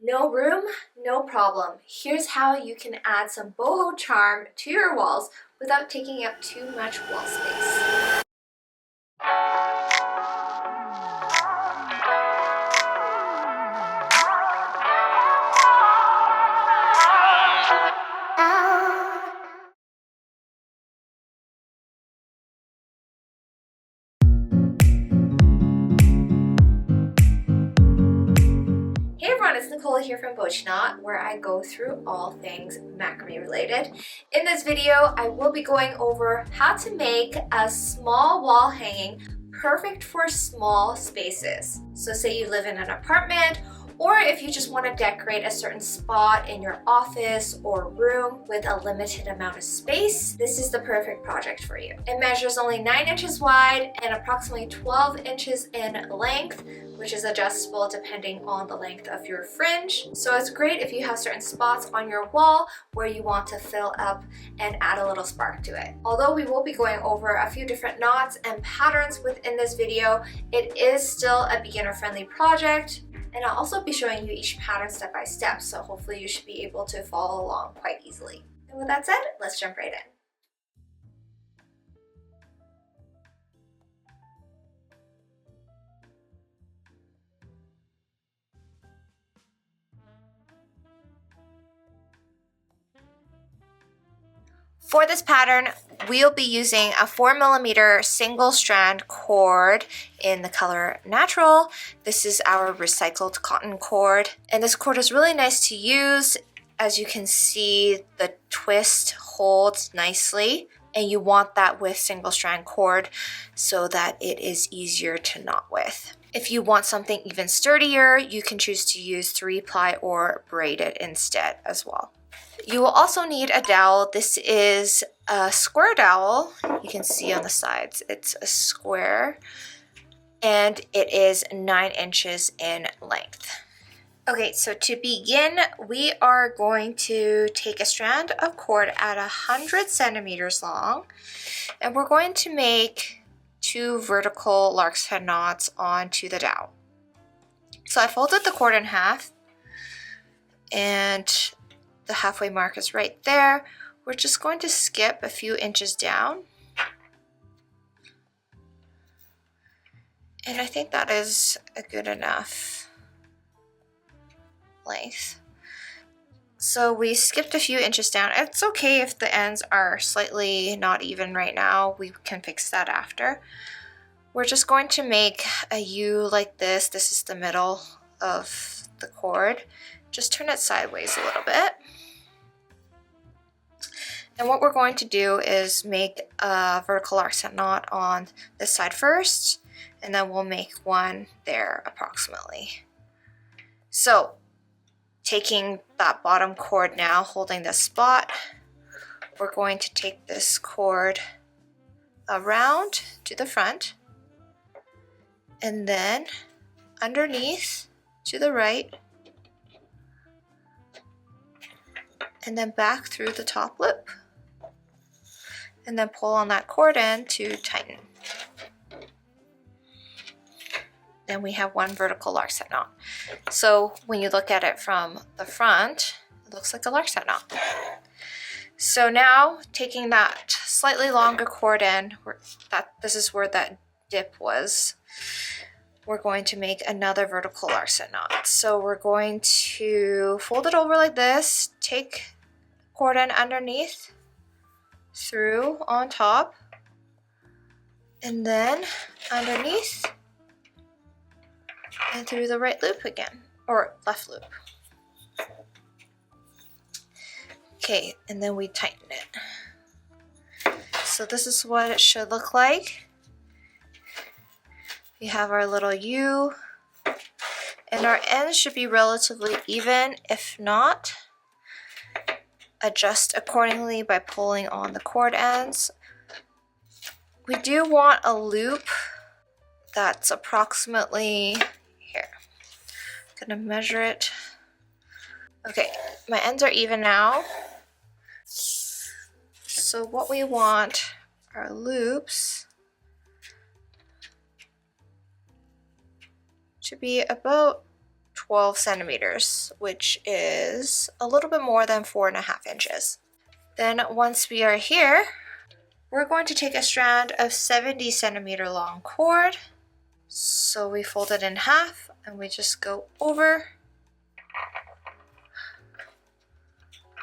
No room? No problem. Here's how you can add some boho charm to your walls without taking up too much wall space. Hey everyone, it's Nicole here from BOCHIKNOT, where I go through all things macrame related. In this video, I will be going over how to make a small wall hanging perfect for small spaces. So say you live in an apartment, or if you just want to decorate a certain spot in your office or room with a limited amount of space, this is the perfect project for you. It measures only 9 inches wide and approximately 12 inches in length, which is adjustable depending on the length of your fringe. So it's great if you have certain spots on your wall where you want to fill up and add a little spark to it. Although we will be going over a few different knots and patterns within this video, it is still a beginner-friendly project. And I'll also be showing you each pattern step by step, so hopefully you should be able to follow along quite easily. And with that said, let's jump right in. For this pattern, we'll be using a 4mm single strand cord in the color Natural. This is our recycled cotton cord. And this cord is really nice to use. As you can see, the twist holds nicely. And you want that with single strand cord so that it is easier to knot with. If you want something even sturdier, you can choose to use 3-ply or braid it instead as well. You will also need a dowel. This is a square dowel. You can see on the sides it's a square and it is 9 inches in length. Okay, so to begin, we are going to take a strand of cord at 100 centimeters long, and we're going to make 2 vertical lark's head knots onto the dowel. So I folded the cord in half, and the halfway mark is right there. We're just going to skip a few inches down. And I think that is a good enough length. So we skipped a few inches down. It's okay if the ends are slightly not even right now. We can fix that after. We're just going to make a U like this. This is the middle of the cord. Just turn it sideways a little bit. And what we're going to do is make a vertical lark's head knot on this side first, and then we'll make one there approximately. So taking that bottom cord now, holding this spot, we're going to take this cord around to the front, and then underneath to the right, and then back through the top loop. And then pull on that cord end to tighten. Then we have one vertical lark's head knot. So when you look at it from the front, it looks like a lark's head knot. So now taking that slightly longer cord end, this is where that dip was, we're going to make another vertical lark's head knot. So we're going to fold it over like this, take cord end underneath, through on top, and then underneath and through the right loop again, or left loop. Okay, and then we tighten it. So this is what it should look like. We have our little U, and our ends should be relatively even. If not, adjust accordingly by pulling on the cord ends. We do want a loop that's approximately here. I'm gonna measure it. Okay, my ends are even now. So what we want are loops to be about 12 centimeters, which is a little bit more than 4.5 inches. Then once we are here, we're going to take a strand of 70 centimeter long cord. So we fold it in half and we just go over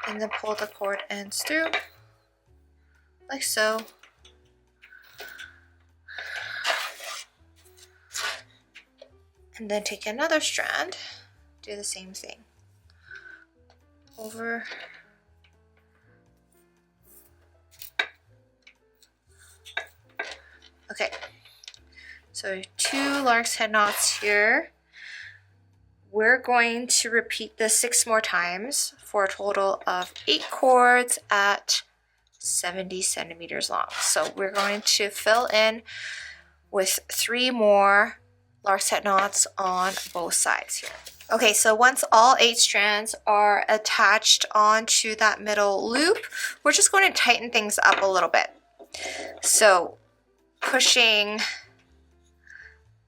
and then pull the cord ends through like so. And then take another strand, do the same thing. Over. Okay, so 2 lark's head knots here. We're going to repeat this 6 more times for a total of 8 cords at 70 centimeters long. So we're going to fill in with 3 more lark's head knots on both sides here. Okay, so once all 8 strands are attached onto that middle loop, we're just going to tighten things up a little bit. So pushing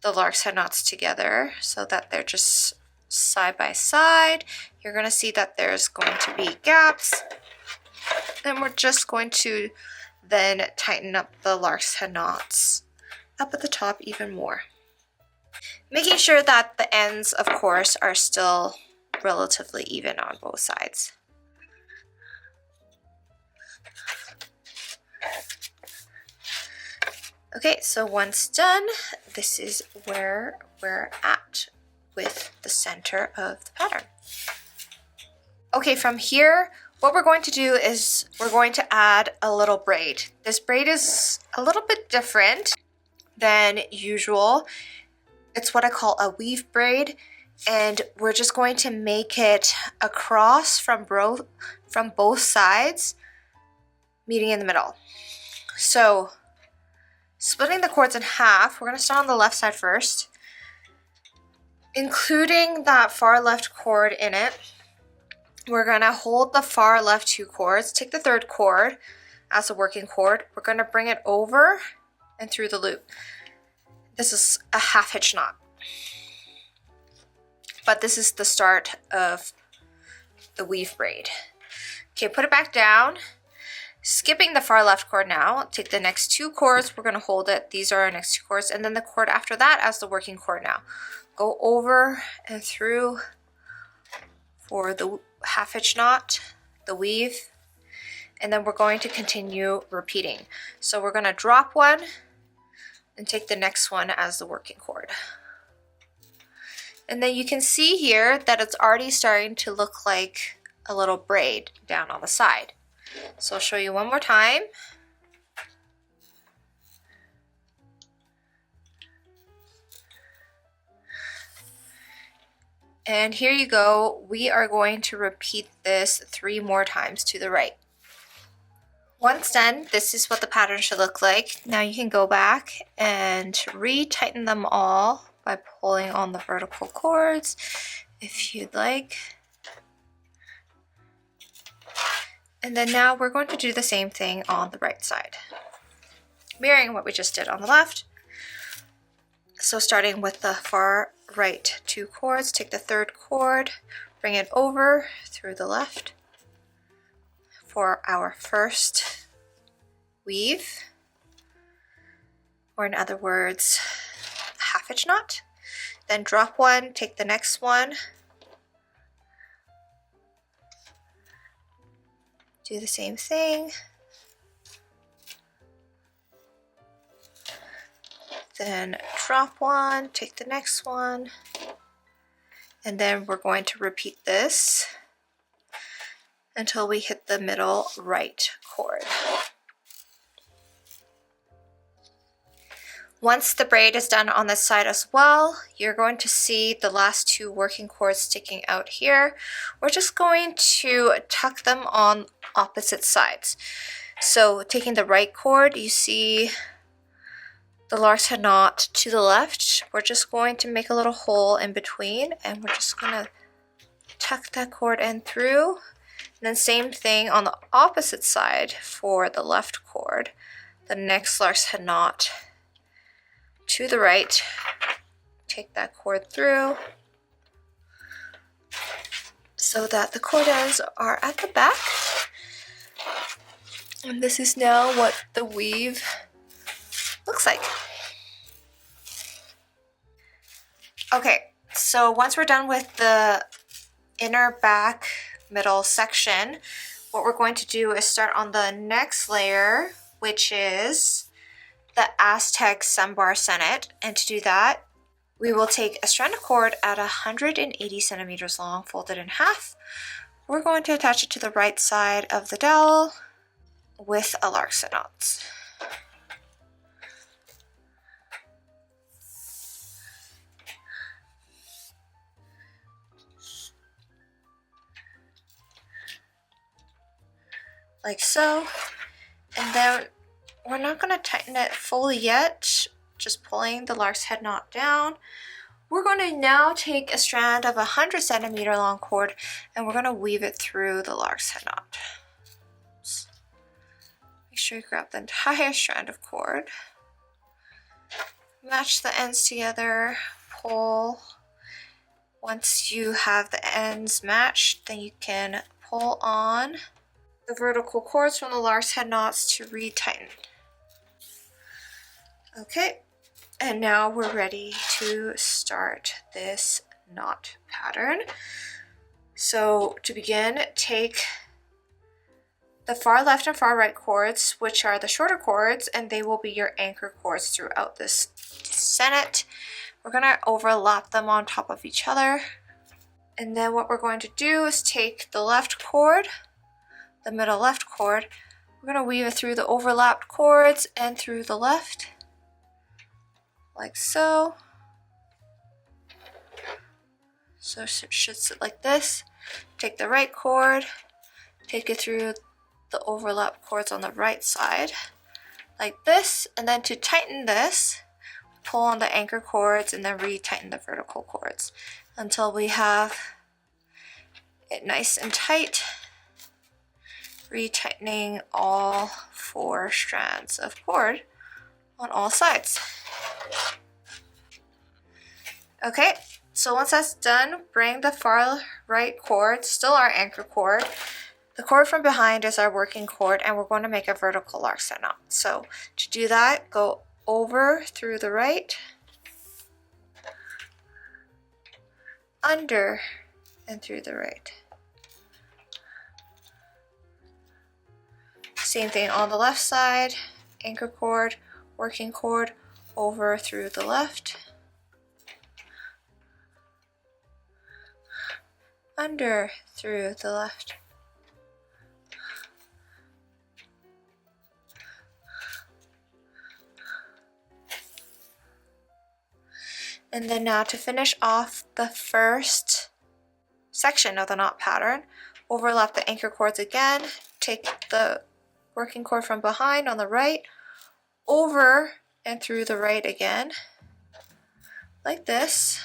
the lark's head knots together so that they're just side by side. You're going to see that there's going to be gaps. And we're just going to then tighten up the lark's head knots up at the top even more. Making sure that the ends, of course, are still relatively even on both sides. Okay, so once done, this is where we're at with the center of the pattern. Okay, from here, what we're going to do is we're going to add a little braid. This braid is a little bit different than usual. It's what I call a weave braid, and we're just going to make it across from both sides, meeting in the middle. So splitting the cords in half, we're going to start on the left side first, including that far left cord in it. We're going to hold the far left 2 cords, take the 3rd cord as a working cord. We're going to bring it over and through the loop. This is a half hitch knot, but this is the start of the weave braid. Okay, put it back down. Skipping the far left cord now, take the next 2 cords, we're going to hold it. These are our next 2 cords, and then the cord after that as the working cord now. Go over and through for the half hitch knot, the weave, and then we're going to continue repeating. So we're going to drop one and take the next one as the working cord. And then you can see here that it's already starting to look like a little braid down on the side. So I'll show you one more time. And here you go. We are going to repeat this 3 more times to the right. Once done, this is what the pattern should look like. Now you can go back and re-tighten them all by pulling on the vertical cords if you'd like. And then now we're going to do the same thing on the right side, mirroring what we just did on the left. So starting with the far right 2 cords, take the 3rd cord, bring it over through the left for our first weave, or in other words, half hitch knot. Then drop one, take the next one, do the same thing, then drop one, take the next one, and then we're going to repeat this until we hit the middle right cord. Once the braid is done on this side as well, you're going to see the last 2 working cords sticking out here. We're just going to tuck them on opposite sides. So taking the right cord, you see the lark's head knot to the left. We're just going to make a little hole in between, and we're just going to tuck that cord in through. And then same thing on the opposite side for the left cord. The next lark's head knot to the right, take that cord through, so that the cord ends are at the back. And this is now what the weave looks like. Okay, so once we're done with the inner back middle section, what we're going to do is start on the next layer, which is the Aztec Sun Senate. And to do that, we will take a strand of cord at 180 centimeters long, folded in half. We're going to attach it to the right side of the dowel with a Lark knots. Like so. And then we're not going to tighten it fully yet, just pulling the lark's head knot down. We're going to now take a strand of 100 centimeter long cord and we're going to weave it through the lark's head knot. Oops. Make sure you grab the entire strand of cord. Match the ends together, pull. Once you have the ends matched, then you can pull on the vertical cords from the lark's head knots to retighten. Okay, and now we're ready to start this knot pattern. So to begin, take the far left and far right cords, which are the shorter cords, and they will be your anchor cords throughout this senate. We're going to overlap them on top of each other. And then what we're going to do is take the left cord, the middle left cord, we're going to weave it through the overlapped cords and through the left, like so. So it should sit like this. Take the right cord, take it through the overlapped cords on the right side, like this, and then to tighten this, pull on the anchor cords and then retighten the vertical cords until we have it nice and tight, retightening all 4 strands of cord on all sides. Okay, so once that's done, bring the far right cord, still our anchor cord. The cord from behind is our working cord, and we're going to make a vertical lark knot. So to do that, go over through the right, under and through the right. Same thing on the left side, anchor cord, working cord, over through the left, under through the left. And then now to finish off the first section of the knot pattern, overlap the anchor cords again, take the working cord from behind on the right, over and through the right again, like this.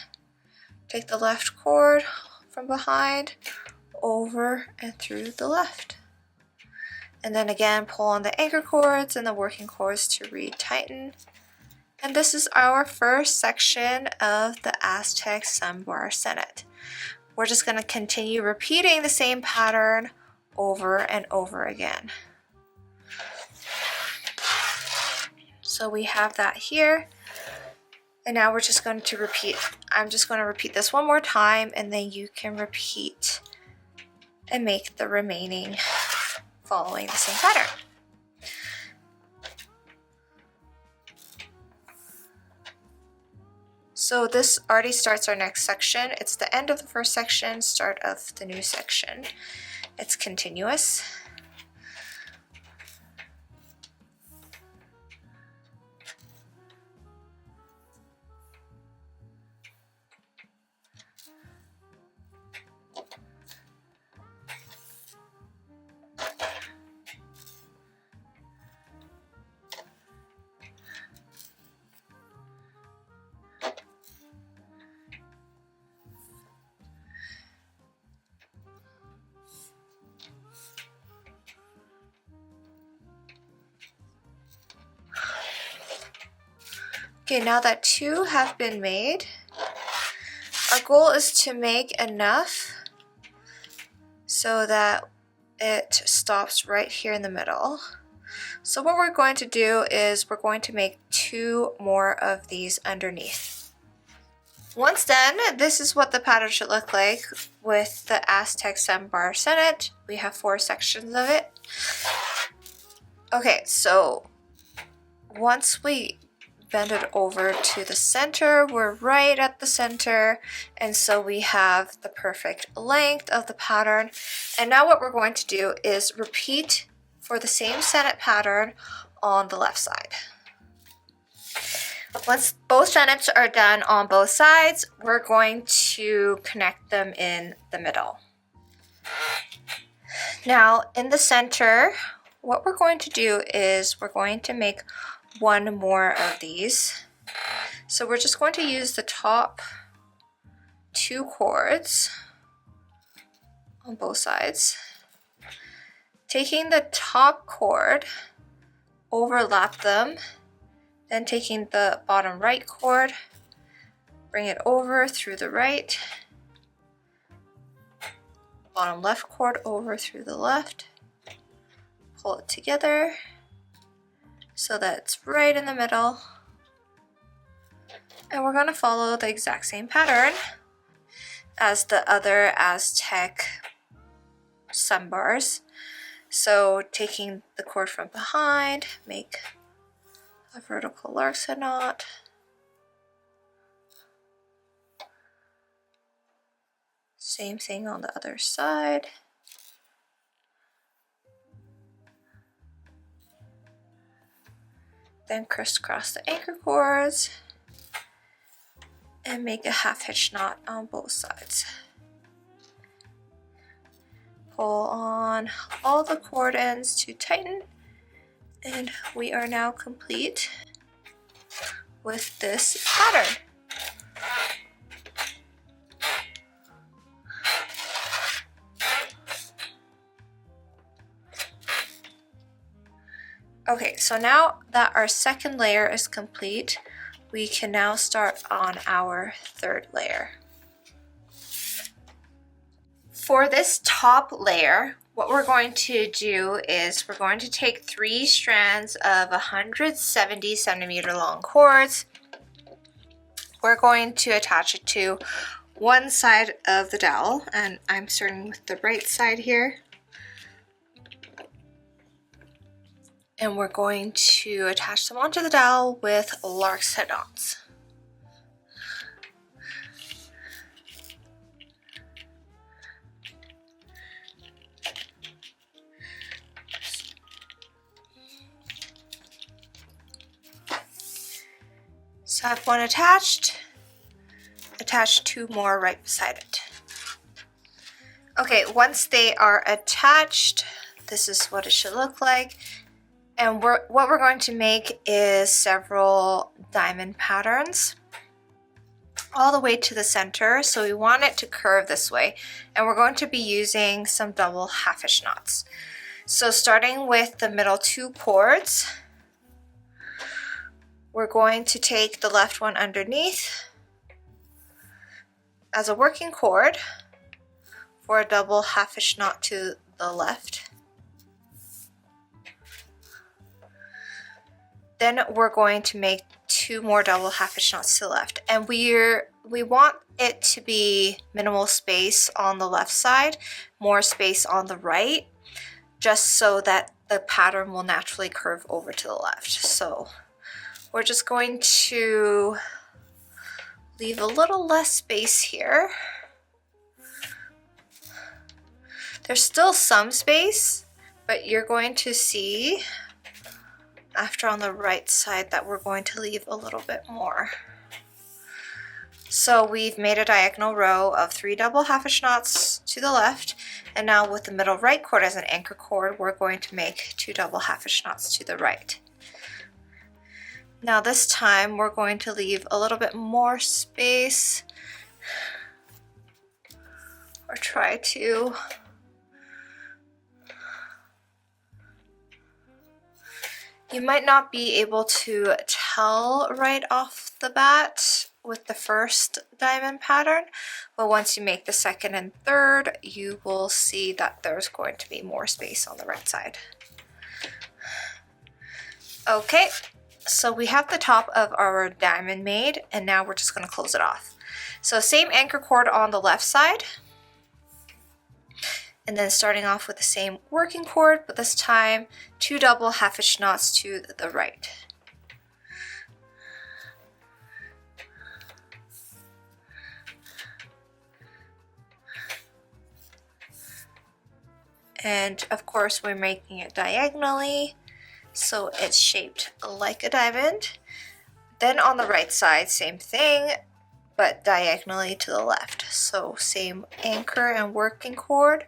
Take the left cord from behind, over and through the left. And then again, pull on the anchor cords and the working cords to retighten. And this is our first section of the Aztec Sun Senate. We're just going to continue repeating the same pattern over and over again. So we have that here. And now we're just going to repeat. I'm just going to repeat this one more time, and then you can repeat and make the remaining following the same pattern. So this already starts our next section. It's the end of the first section, start of the new section. It's continuous. Okay, now that 2 have been made, our goal is to make enough so that it stops right here in the middle. So what we're going to do is we're going to make 2 more of these underneath. Once done, this is what the pattern should look like with the Aztec Sun bars in it. We have 4 sections of it. Okay, so once we bend it over to the center, we're right at the center, and so we have the perfect length of the pattern. And now what we're going to do is repeat for the same sennit pattern on the left side. Once both sennits are done on both sides, we're going to connect them in the middle. Now in the center, what we're going to do is we're going to make 1 more of these. So we're just going to use the top 2 cords on both sides. Taking the top cord, overlap them, then taking the bottom right cord, bring it over through the right, bottom left cord over through the left, pull it together so that it's right in the middle. And we're going to follow the exact same pattern as the other Aztec Sun bars. So taking the cord from behind, make a vertical Lark knot. Same thing on the other side. Then crisscross the anchor cords and make a half hitch knot on both sides. Pull on all the cord ends to tighten, and we are now complete with this pattern. Okay, so now that our second layer is complete, we can now start on our 3rd layer. For this top layer, what we're going to do is we're going to take 3 strands of 170 centimeter long cords. We're going to attach it to one side of the dowel, and I'm starting with the right side here. And we're going to attach them onto the dowel with Lark knots. So I have 1 attached, attach 2 more right beside it. Okay, once they are attached, this is what it should look like. And what we're going to make is several diamond patterns all the way to the center. So we want it to curve this way. And we're going to be using some double half hitch knots. So starting with the middle 2 cords, we're going to take the left one underneath as a working cord for a double half hitch knot to the left. Then we're going to make 2 more double half hitch knots to the left, and we want it to be minimal space on the left side, more space on the right, just so that the pattern will naturally curve over to the left. So we're just going to leave a little less space here. There's still some space, but you're going to see after on the right side that we're going to leave a little bit more. So we've made a diagonal row of 3 double half hitch knots to the left, and now with the middle right cord as an anchor cord, we're going to make 2 double half hitch knots to the right. Now this time we're going to leave a little bit more space, or try to. You might not be able to tell right off the bat with the first diamond pattern, but once you make the second and third, you will see that there's going to be more space on the right side. Okay, so we have the top of our diamond made, and now we're just going to close it off. So same anchor cord on the left side, and then starting off with the same working cord, but this time 2 double half hitch knots to the right. And of course we're making it diagonally, so it's shaped like a diamond. Then on the right side, same thing, but diagonally to the left. So same anchor and working cord,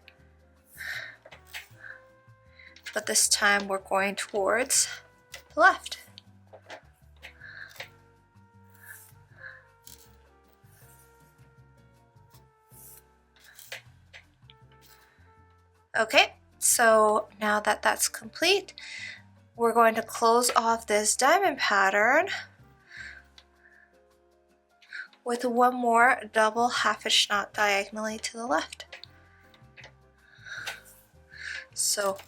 but this time we're going towards the left. Okay, so now that that's complete, we're going to close off this diamond pattern with one more double half hitch knot diagonally to the left. So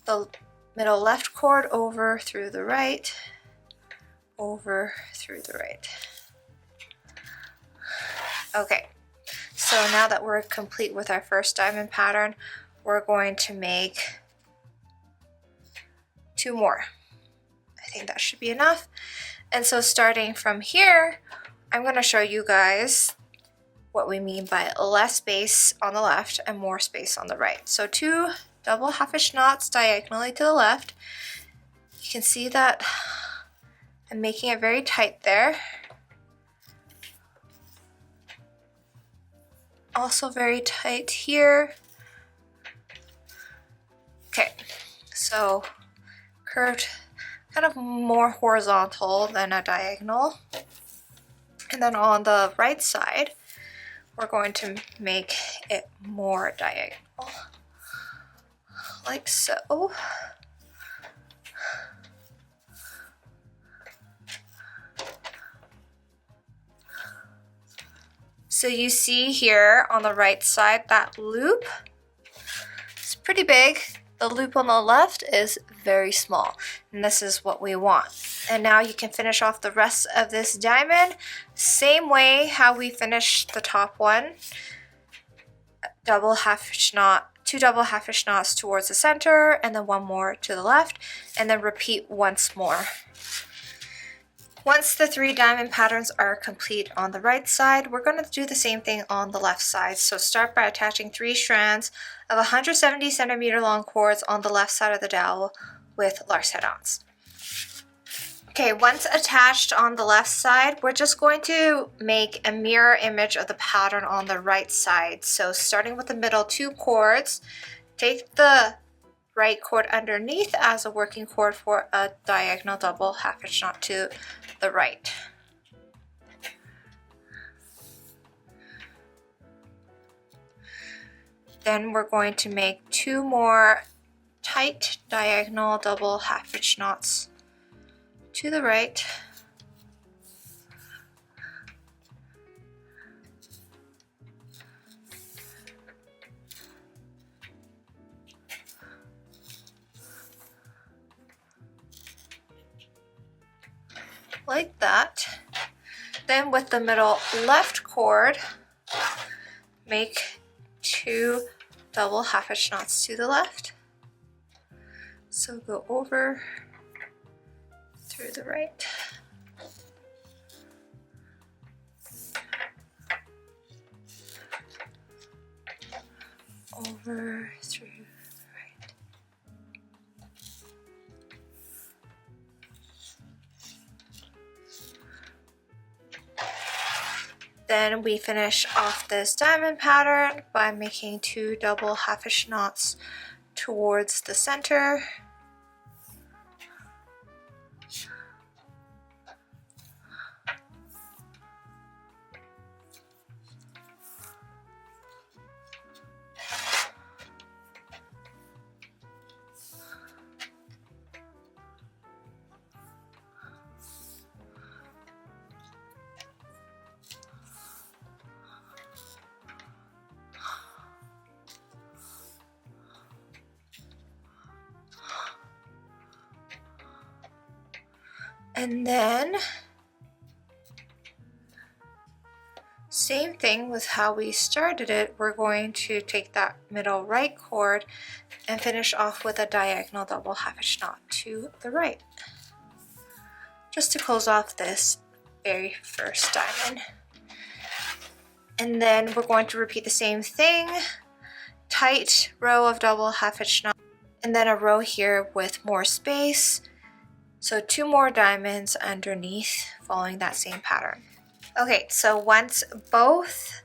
the middle left cord over through the right, over through the right. Okay, so now that we're complete with our first diamond pattern, we're going to make 2 more. I think that should be enough. And so starting from here, I'm going to show you guys what we mean by less space on the left and more space on the right. So 2 double half hitch knots diagonally to the left. You can see that I'm making it very tight there. Also very tight here. Okay, so curved, kind of more horizontal than a diagonal. And then on the right side, we're going to make it more diagonal, like so. So you see here on the right side, that loop is pretty big. The loop on the left is very small, and this is what we want. And now you can finish off the rest of this diamond same way how we finished the top one. Double half hitch knot, 2 double half hitch knots towards the center, and then 1 more to the left, and then repeat once more. Once the 3 diamond patterns are complete on the right side, we're going to do the same thing on the left side. So start by attaching 3 strands of 170 centimeter long cords on the left side of the dowel with Lark's head knots. Okay, once attached on the left side, we're just going to make a mirror image of the pattern on the right side. So starting with the middle 2 cords, take the right cord underneath as a working cord for a diagonal double half hitch knot to the right. Then we're going to make 2 more tight diagonal double half hitch knots to the right. Like that. Then with the middle left cord, make 2 double half hitch knots to the left. So go over through the right. Over through the right. Then we finish off this diamond pattern by making 2 double half hitch knots towards the center. And then same thing with how we started it, we're going to take that middle right cord and finish off with a diagonal double half hitch knot to the right, just to close off this very first diamond. And then we're going to repeat the same thing, tight row of double half hitch knot, and then a row here with more space. So 2 more diamonds underneath following that same pattern. Okay, so once both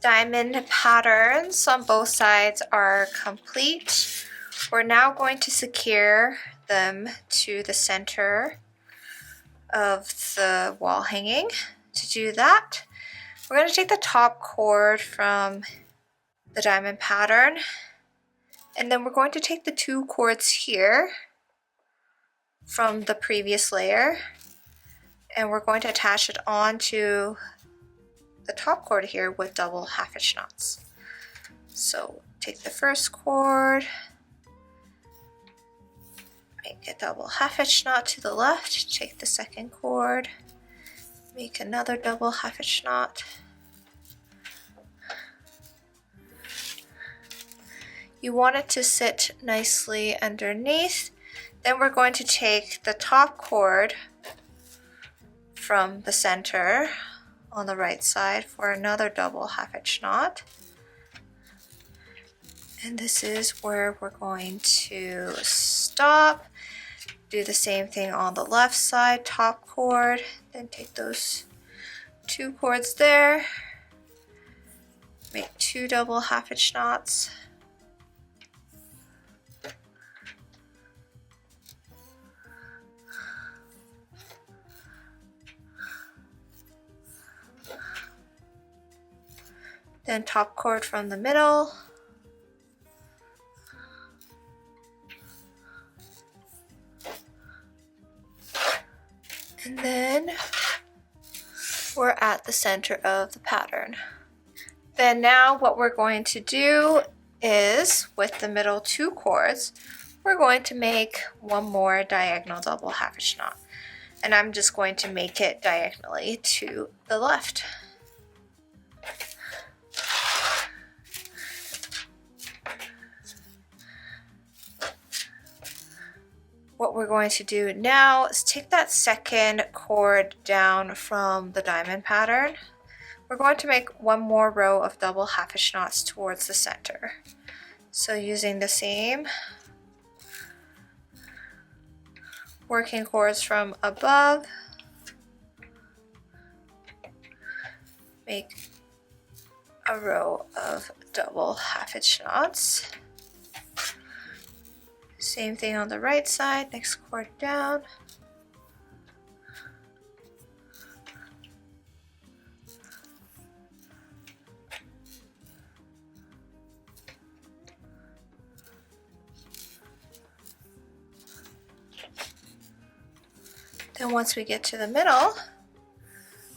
diamond patterns on both sides are complete, we're now going to secure them to the center of the wall hanging. To do that, we're going to take the top cord from the diamond pattern, and then we're going to take the 2 cords here from the previous layer, and we're going to attach it onto the top cord here with double half hitch knots. So take the first cord, make a double half hitch knot to the left, take the second cord, make another double half hitch knot. You want it to sit nicely underneath. Then we're going to take the top cord from the center on the right side for another double half hitch knot. And this is where we're going to stop. Do the same thing on the left side, top cord, then take those 2 cords there, make 2 double half hitch knots. Then top cord from the middle. And then we're at the center of the pattern. Then now what we're going to do is, with the middle 2 cords, we're going to make 1 more diagonal double half hitch knot. And I'm just going to make it diagonally to the left. What we're going to do now is take that second cord down from the diamond pattern. We're going to make 1 more row of double half hitch knots towards the center. So using the same working cords from above, make a row of double half hitch knots. Same thing on the right side, next cord down. Then once we get to the middle,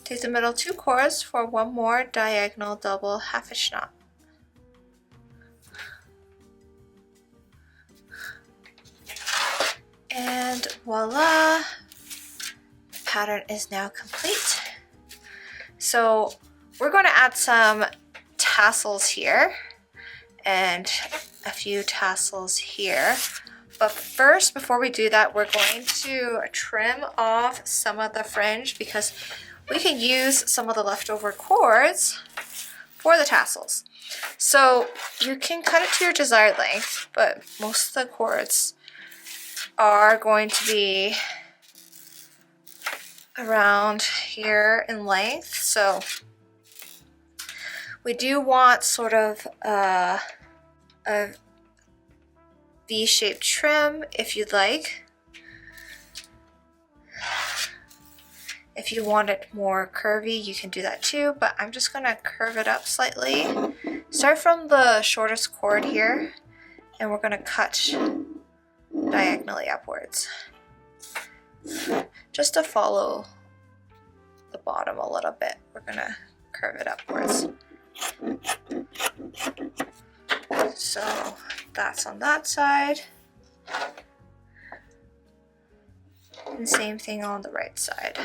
take the middle 2 cords for 1 more diagonal double half hitch knot. And voila, the pattern is now complete. So we're going to add some tassels here and a few tassels here. But first, before we do that, we're going to trim off some of the fringe because we can use some of the leftover cords for the tassels. So you can cut it to your desired length, but most of the cords are going to be around here in length. So we do want sort of a V-shaped trim if you'd like. If you want it more curvy, you can do that too, but I'm just gonna curve it up slightly. Start from the shortest cord here, and we're gonna cut diagonally upwards, just to follow the bottom a little bit. We're gonna curve it upwards. So that's on that side. And same thing on the right side.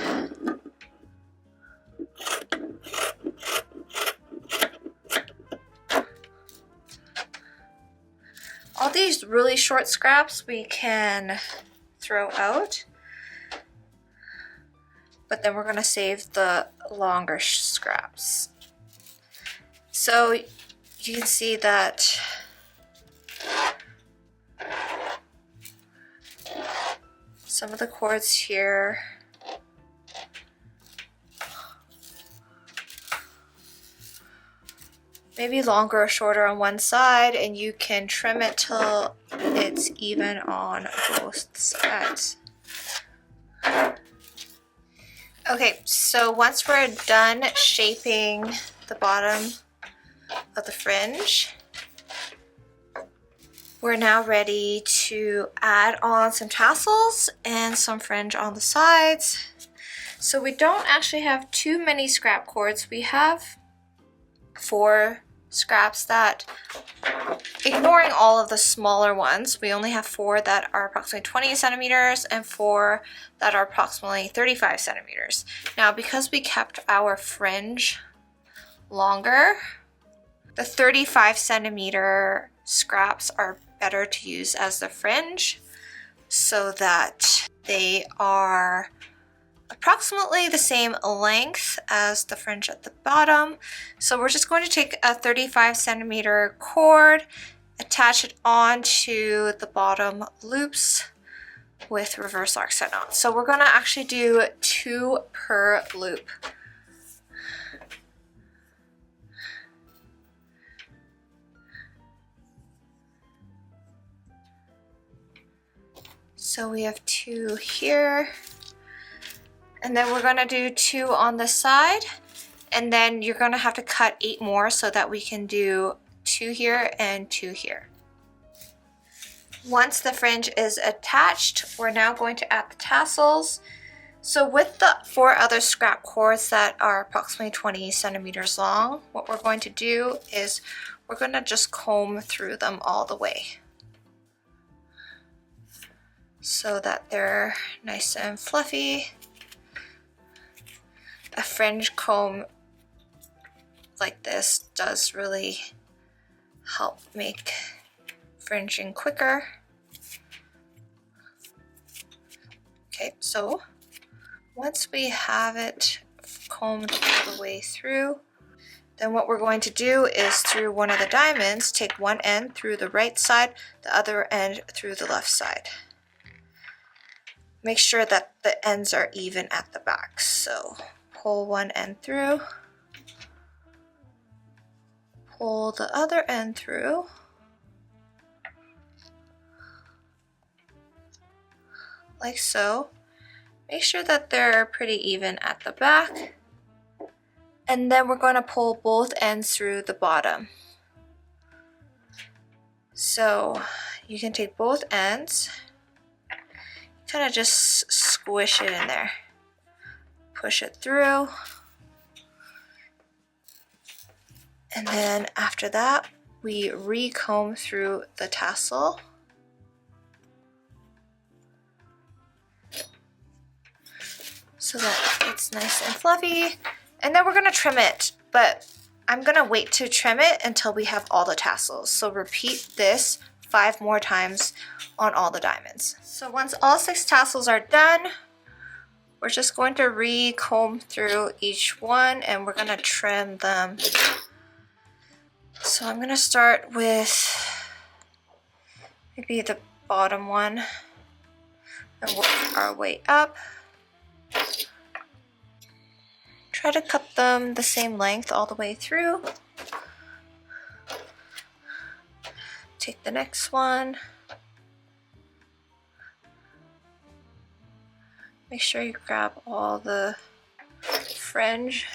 All these really short scraps we can throw out, but then we're going to save the longer scraps. So you can see that some of the cords here maybe longer or shorter on one side, and you can trim it till it's even on both sides. Okay, so once we're done shaping the bottom of the fringe, we're now ready to add on some tassels and some fringe on the sides. So we don't actually have too many scrap cords. We have 4 scraps that, ignoring all of the smaller ones, we only have 4 that are approximately 20 centimeters and 4 that are approximately 35 centimeters. Now, because we kept our fringe longer, the 35 centimeter scraps are better to use as the fringe so that they are approximately the same length as the fringe at the bottom. So we're just going to take a 35 centimeter cord, attach it onto the bottom loops with reverse Lark set knots. So we're going to actually do 2 per loop. So we have 2 here. And then we're gonna do 2 on the side, and then you're gonna have to cut 8 more so that we can do 2 here and 2 here. Once the fringe is attached, we're now going to add the tassels. So with the 4 other scrap cords that are approximately 20 centimeters long, what we're going to do is we're gonna just comb through them all the way so that they're nice and fluffy. A fringe comb like this does really help make fringing quicker. Okay, so once we have it combed all the way through, then what we're going to do is through one of the diamonds, take one end through the right side, the other end through the left side. Make sure that the ends are even at the back. So pull one end through, pull the other end through, like so. Make sure that they're pretty even at the back, and then we're going to pull both ends through the bottom. So you can take both ends, kind of just squish it in there. Push it through, and then after that we recomb through the tassel so that it's nice and fluffy, and then we're going to trim it, but I'm going to wait to trim it until we have all the tassels. So repeat this 5 more times on all the diamonds. So once all 6 tassels are done, we're just going to recomb through each one, and we're going to trim them. So I'm going to start with maybe the bottom one and work our way up. Try to cut them the same length all the way through. Take the next one. Make sure you grab all the fringe.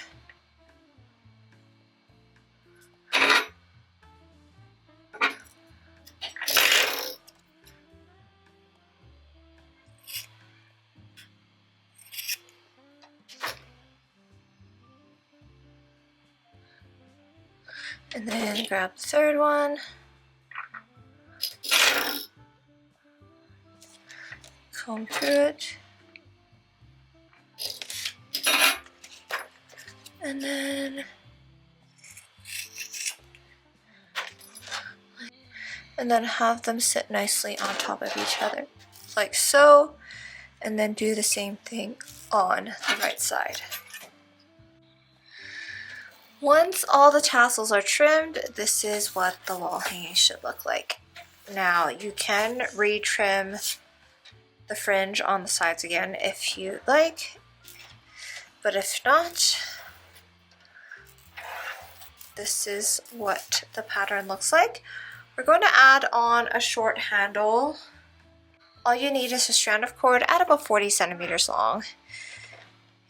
And then grab the third one. Comb through it. and then have them sit nicely on top of each other, like so, and then do the same thing on the right side. Once all the tassels are trimmed, this is what the wall hanging should look like. Now you can retrim the fringe on the sides again if you like, but if not, this is what the pattern looks like. We're going to add on a short handle. All you need is a strand of cord at about 40 centimeters long.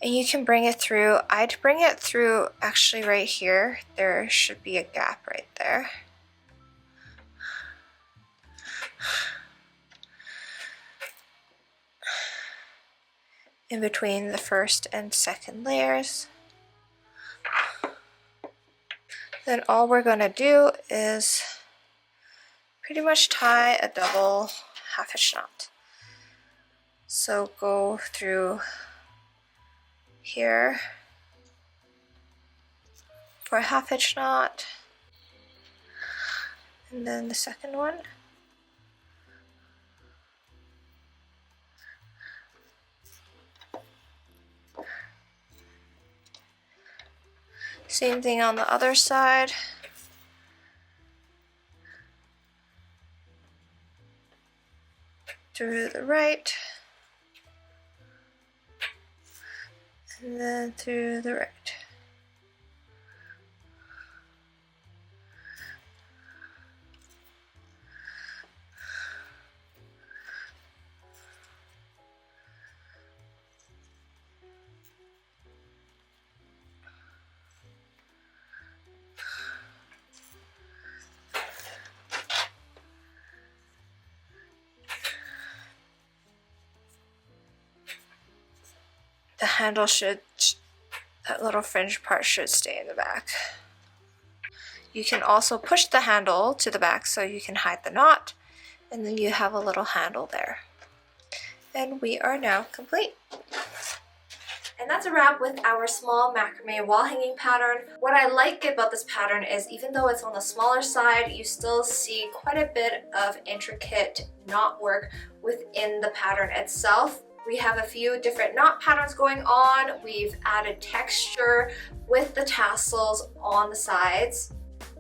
And you can bring it through. I'd bring it through actually right here. There should be a gap right there. In between the first and second layers. Then all we're going to do is pretty much tie a double half hitch knot. So go through here for a half hitch knot, and then the second one. Same thing on the other side. Through the right, and then through the right. The handle should, that little fringe part should stay in the back. You can also push the handle to the back so you can hide the knot, and then you have a little handle there. And we are now complete. And that's a wrap with our small macrame wall hanging pattern. What I like about this pattern is even though it's on the smaller side, you still see quite a bit of intricate knot work within the pattern itself. We have a few different knot patterns going on. We've added texture with the tassels on the sides.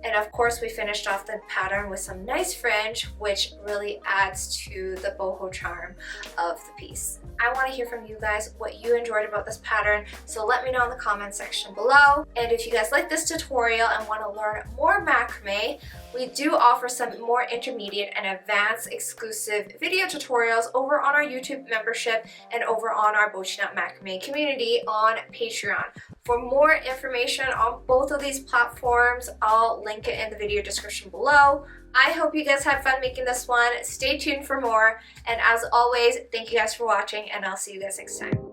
And of course, we finished off the pattern with some nice fringe, which really adds to the boho charm of the piece. I want to hear from you guys what you enjoyed about this pattern, so let me know in the comment section below. And if you guys like this tutorial and want to learn more macrame, we do offer some more intermediate and advanced exclusive video tutorials over on our YouTube membership and over on our BOCHIKNOT macrame community on Patreon. For more information on both of these platforms, I'll link it in the video description below. I hope you guys had fun making this one. Stay tuned for more. And as always, thank you guys for watching, and I'll see you guys next time.